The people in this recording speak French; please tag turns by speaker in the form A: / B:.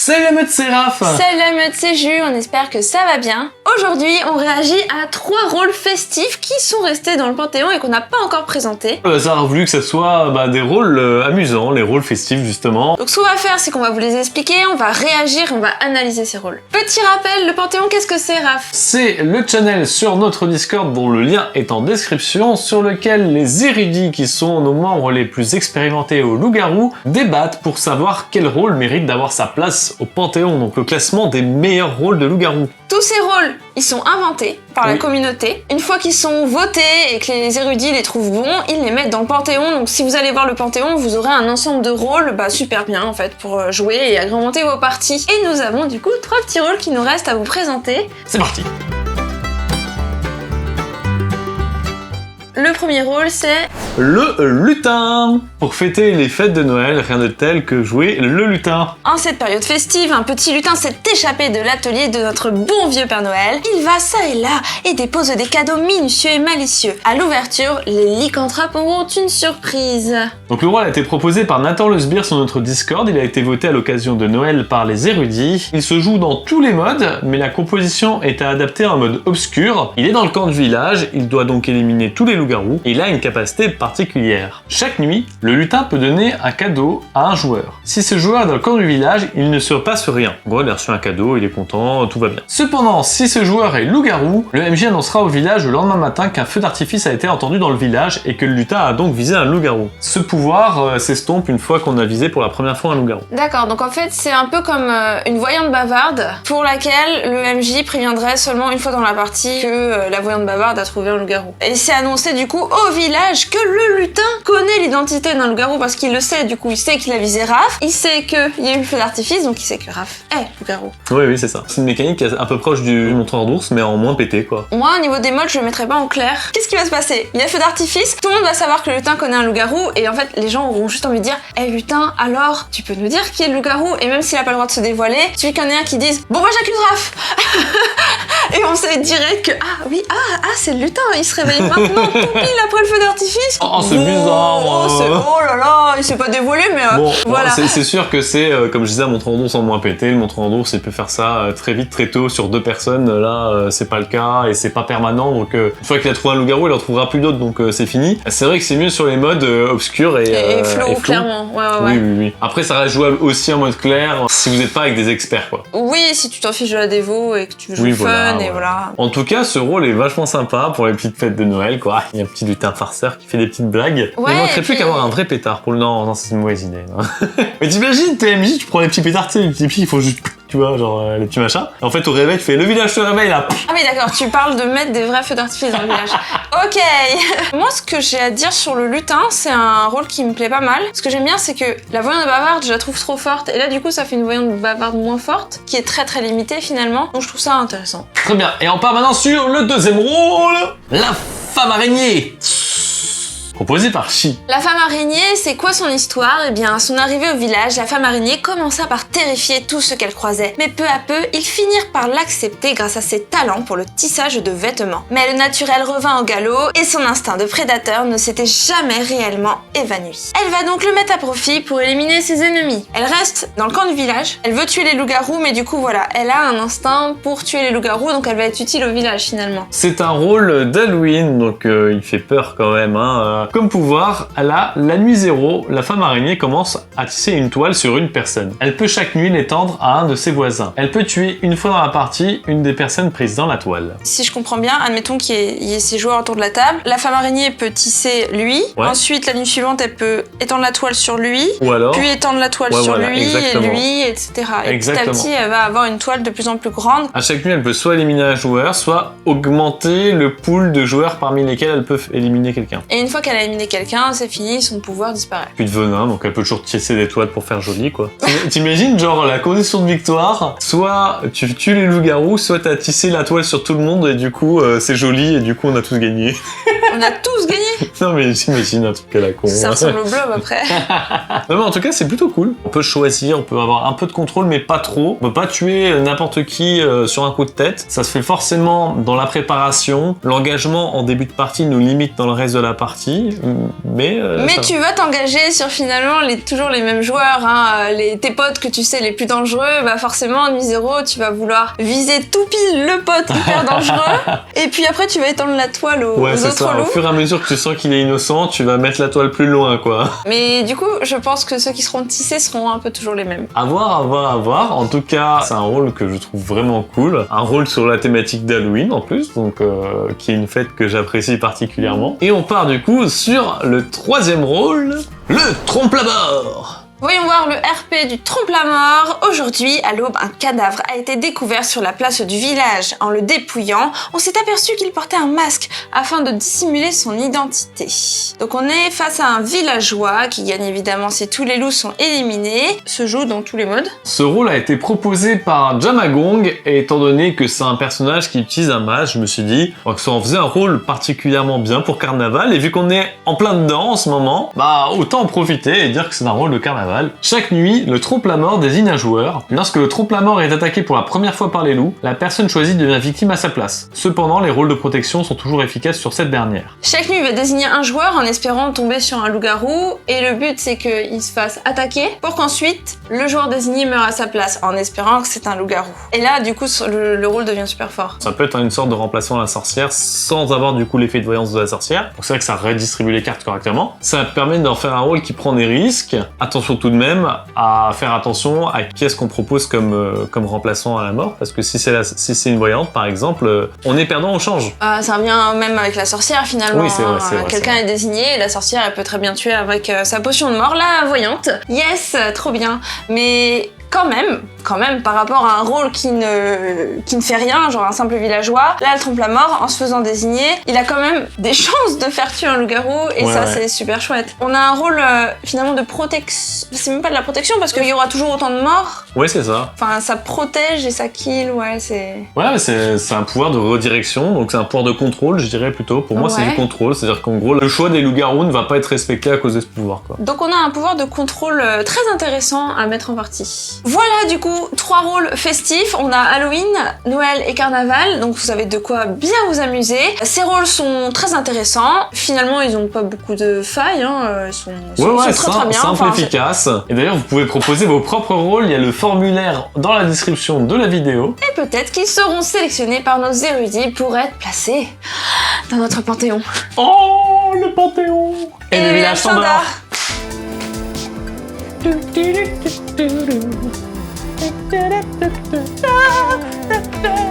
A: Salut la meute, c'est Raph.
B: Salut la meute, c'est Jus, on espère que ça va bien. Aujourd'hui, on réagit à 3 rôles festifs qui sont restés dans le Panthéon et qu'on n'a pas encore présentés.
A: Ça a voulu que ça soit des rôles amusants, les rôles festifs justement.
B: Donc ce qu'on va faire, c'est qu'on va vous les expliquer, on va réagir, on va analyser ces rôles. Petit rappel, le Panthéon, qu'est-ce que c'est, Raph?
A: C'est le channel sur notre Discord dont le lien est en description, sur lequel les érudits qui sont nos membres les plus expérimentés au loup-garou débattent pour savoir quel rôle mérite d'avoir sa place au Panthéon, donc le classement des meilleurs rôles de loup-garou.
B: Tous ces rôles, ils sont inventés par la communauté. Une fois qu'ils sont votés et que les érudits les trouvent bons, ils les mettent dans le Panthéon. Donc si vous allez voir le Panthéon, vous aurez un ensemble de rôles super bien en fait pour jouer et agrémenter vos parties. Et nous avons du coup 3 petits rôles qui nous restent à vous présenter.
A: C'est parti.
B: Le premier rôle, c'est
A: le lutin. Pour fêter les fêtes de Noël, rien de tel que jouer le lutin.
B: En cette période festive, un petit lutin s'est échappé de l'atelier de notre bon vieux Père Noël. Il va ça et là et dépose des cadeaux minutieux et malicieux. À l'ouverture, les lycanthropes auront une surprise.
A: Donc le rôle a été proposé par Nathan Le Sbire sur notre Discord, il a été voté à l'occasion de Noël par les érudits. Il se joue dans tous les modes, mais la composition est à adapter en mode obscur. Il est dans le camp du village, il doit donc éliminer tous les loups-garous, et il a une capacité particulière. Chaque nuit, le lutin peut donner un cadeau à un joueur. Si ce joueur est dans le camp du village, il ne se passe rien. En gros, il a reçu un cadeau, il est content, tout va bien. Cependant, si ce joueur est loup-garou, le MJ annoncera au village le lendemain matin qu'un feu d'artifice a été entendu dans le village et que le lutin a donc visé un loup-garou. Ce pouvoir s'estompe une fois qu'on a visé pour la première fois un loup-garou.
B: D'accord, donc en fait c'est un peu comme une voyante bavarde pour laquelle le MJ préviendrait seulement une fois dans la partie que la voyante bavarde a trouvé un loup-garou. Et c'est annoncé du coup au village que le lutin connaît l'identité d'un loup-garou parce qu'il le sait, du coup il sait qu'il a visé Raph, il sait qu'il y a eu le feu d'artifice, donc il sait que Raph est loup-garou.
A: Oui, c'est ça. C'est une mécanique un peu proche du montreur d'ours, mais en moins pété quoi.
B: Moi au niveau des modes, je le mettrais pas en clair. Qu'est-ce qui va se passer? Il y a le feu d'artifice, tout le monde va savoir que le lutin connaît un loup-garou, et en fait les gens auront juste envie de dire lutin, alors tu peux nous dire qui est le loup-garou? Et même s'il a pas le droit de se dévoiler, suffit qu'il y en ait un qui dise bon moi j'accuse Raph. Et on sait direct que c'est le lutin, il se réveille maintenant tout pile après le feu d'artifice.
A: Oh c'est bizarre.
B: Oh là là, il s'est pas dévoilé mais voilà.
A: C'est sûr que c'est comme je disais, un montreur d'ours en moins pété. Le montreur d'ours il peut faire ça très vite, très tôt sur 2 personnes. Là c'est pas le cas et c'est pas permanent, donc une fois qu'il a trouvé un loup-garou il en trouvera plus d'autres, donc c'est fini. C'est vrai que c'est mieux sur les modes obscurs et
B: flow, clairement. Ouais.
A: Oui. Après ça reste jouable aussi en mode clair si vous n'êtes pas avec des experts quoi.
B: Oui, si tu t'en fiches de la dévo et que tu veux jouer fun et voilà.
A: En tout cas ce rôle est vachement sympa pour les petites fêtes de Noël quoi. Il y a un petit lutin farceur qui fait des petites blagues. Il manquerait plus qu'avoir un vrai pétard pour le... Non, c'est une mauvaise idée. Mais t'imagines, t'es MJ, tu prends les petits pétards, tu sais, les petits pieds, il faut juste... Tu vois, genre les petits machins. Et en fait, au réveil, tu fais le village se réveille là.
B: Ah oui, d'accord, tu parles de mettre des vrais feux d'artifice dans le village. Ok. Moi, ce que j'ai à dire sur le lutin, c'est un rôle qui me plaît pas mal. Ce que j'aime bien, c'est que la voyante bavarde, je la trouve trop forte. Et là, du coup, ça fait une voyante bavarde moins forte, qui est très très limitée finalement. Donc, je trouve ça intéressant.
A: Très bien. Et on part maintenant sur le deuxième rôle, la femme araignée. Composé par Chi.
B: La femme araignée, c'est quoi son histoire? Eh bien, à son arrivée au village, la femme araignée commença par terrifier tout ce qu'elle croisait. Mais peu à peu, ils finirent par l'accepter grâce à ses talents pour le tissage de vêtements. Mais le naturel revint au galop et son instinct de prédateur ne s'était jamais réellement évanoui. Elle va donc le mettre à profit pour éliminer ses ennemis. Elle reste dans le camp du village, elle veut tuer les loups-garous, mais du coup voilà, elle a un instinct pour tuer les loups-garous, donc elle va être utile au village finalement.
A: C'est un rôle d'Halloween, donc il fait peur quand même, hein. Comme pouvoir, la nuit 0, la femme araignée commence à tisser une toile sur une personne. Elle peut chaque nuit l'étendre à un de ses voisins. Elle peut tuer une fois dans la partie une des personnes prises dans la toile.
B: Si je comprends bien, admettons qu'il y ait 6 joueurs autour de la table, la femme araignée peut tisser lui, ensuite la nuit suivante elle peut étendre la toile sur lui,
A: ou alors,
B: puis étendre la toile sur lui,
A: exactement.
B: Et lui, etc. Et petit à petit elle va avoir une toile de plus en plus grande.
A: À chaque nuit elle peut soit éliminer un joueur, soit augmenter le pool de joueurs parmi lesquels elle peut éliminer quelqu'un.
B: Et une fois qu'elle a éliminé quelqu'un, c'est fini, son pouvoir disparaît.
A: Plus de venin, donc elle peut toujours tisser des toiles pour faire joli quoi. T'imagines genre la condition de victoire, soit tu tues les loups-garous, soit t'as tissé la toile sur tout le monde et du coup c'est joli et du coup on a tous gagné.
B: On a tous gagné.
A: Non mais j'imagine un truc à la con.
B: Ça ressemble au blob après.
A: Non mais en tout cas c'est plutôt cool. On peut choisir, on peut avoir un peu de contrôle mais pas trop. On peut pas tuer n'importe qui sur un coup de tête. Ça se fait forcément dans la préparation. L'engagement en début de partie nous limite dans le reste de la partie. Mais
B: tu vas t'engager sur finalement toujours les mêmes joueurs. Hein. Tes potes que tu sais les plus dangereux, bah forcément en nuit 0 tu vas vouloir viser tout pile le pote hyper dangereux. Et puis après tu vas étendre la toile aux autres loups.
A: Au fur et à mesure que tu sens qu'il est innocent, tu vas mettre la toile plus loin quoi.
B: Mais du coup je pense que ceux qui seront tissés seront un peu toujours les mêmes.
A: À voir. En tout cas, c'est un rôle que je trouve vraiment cool. Un rôle sur la thématique d'Halloween en plus, donc qui est une fête que j'apprécie particulièrement. Et on part du coup sur le troisième rôle, le trompe-la-mort.
B: Voyons voir le RP du trompe-la-mort. Aujourd'hui, à l'aube, un cadavre a été découvert sur la place du village. En le dépouillant, on s'est aperçu qu'il portait un masque afin de dissimuler son identité. Donc on est face à un villageois qui gagne évidemment si tous les loups sont éliminés. Se joue dans tous les modes.
A: Ce rôle a été proposé par Jamagong et étant donné que c'est un personnage qui utilise un masque, je me suis dit que ça en faisait un rôle particulièrement bien pour Carnaval. Et vu qu'on est en plein dedans en ce moment, bah autant en profiter et dire que c'est un rôle de Carnaval. Chaque nuit, le trompe-la-mort désigne un joueur. Lorsque le trompe-la-mort est attaqué pour la première fois par les loups, la personne choisie devient victime à sa place. Cependant, les rôles de protection sont toujours efficaces sur cette dernière.
B: Chaque nuit va désigner un joueur en espérant tomber sur un loup-garou, et le but c'est qu'il se fasse attaquer pour qu'ensuite le joueur désigné meure à sa place en espérant que c'est un loup-garou. Et là, du coup, le rôle devient super fort.
A: Ça peut être une sorte de remplacement à la sorcière sans avoir du coup l'effet de voyance de la sorcière. Donc c'est vrai que ça redistribue les cartes correctement. Ça permet d'en faire un rôle qui prend des risques. Attention tout de même à faire attention à qui est-ce qu'on propose comme remplaçant à la mort, parce que si c'est une voyante par exemple, on est perdant, on change.
B: Ça revient même avec la sorcière finalement.
A: Oui, c'est vrai.
B: Quelqu'un est désigné et la sorcière elle peut très bien tuer avec sa potion de mort, la voyante. Yes, trop bien. Mais quand même, par rapport à un rôle qui ne fait rien, genre un simple villageois, là, le trompe-la-mort, en se faisant désigner, il a quand même des chances de faire tuer un loup-garou, et c'est super chouette. On a un rôle, finalement, de protection. C'est même pas de la protection, parce qu'il y aura toujours autant de morts.
A: Ouais, c'est ça.
B: Enfin, ça protège et ça kill, c'est...
A: Ouais, c'est un pouvoir de redirection, donc c'est un pouvoir de contrôle, je dirais plutôt. Pour moi, c'est du contrôle, c'est-à-dire qu'en gros, le choix des loups-garous ne va pas être respecté à cause de ce pouvoir, quoi.
B: Donc on a un pouvoir de contrôle très intéressant à mettre en partie. Voilà du coup 3 rôles festifs, on a Halloween, Noël et Carnaval, donc vous avez de quoi bien vous amuser. Ces rôles sont très intéressants, finalement ils ont pas beaucoup de failles, ils sont très bien.
A: Simple, efficace. Et d'ailleurs vous pouvez proposer vos propres rôles, il y a le formulaire dans la description de la vidéo.
B: Et peut-être qu'ils seront sélectionnés par nos érudits pour être placés dans notre panthéon.
A: Oh, le panthéon
B: et le village standard.
C: Da da da da da da da da da da.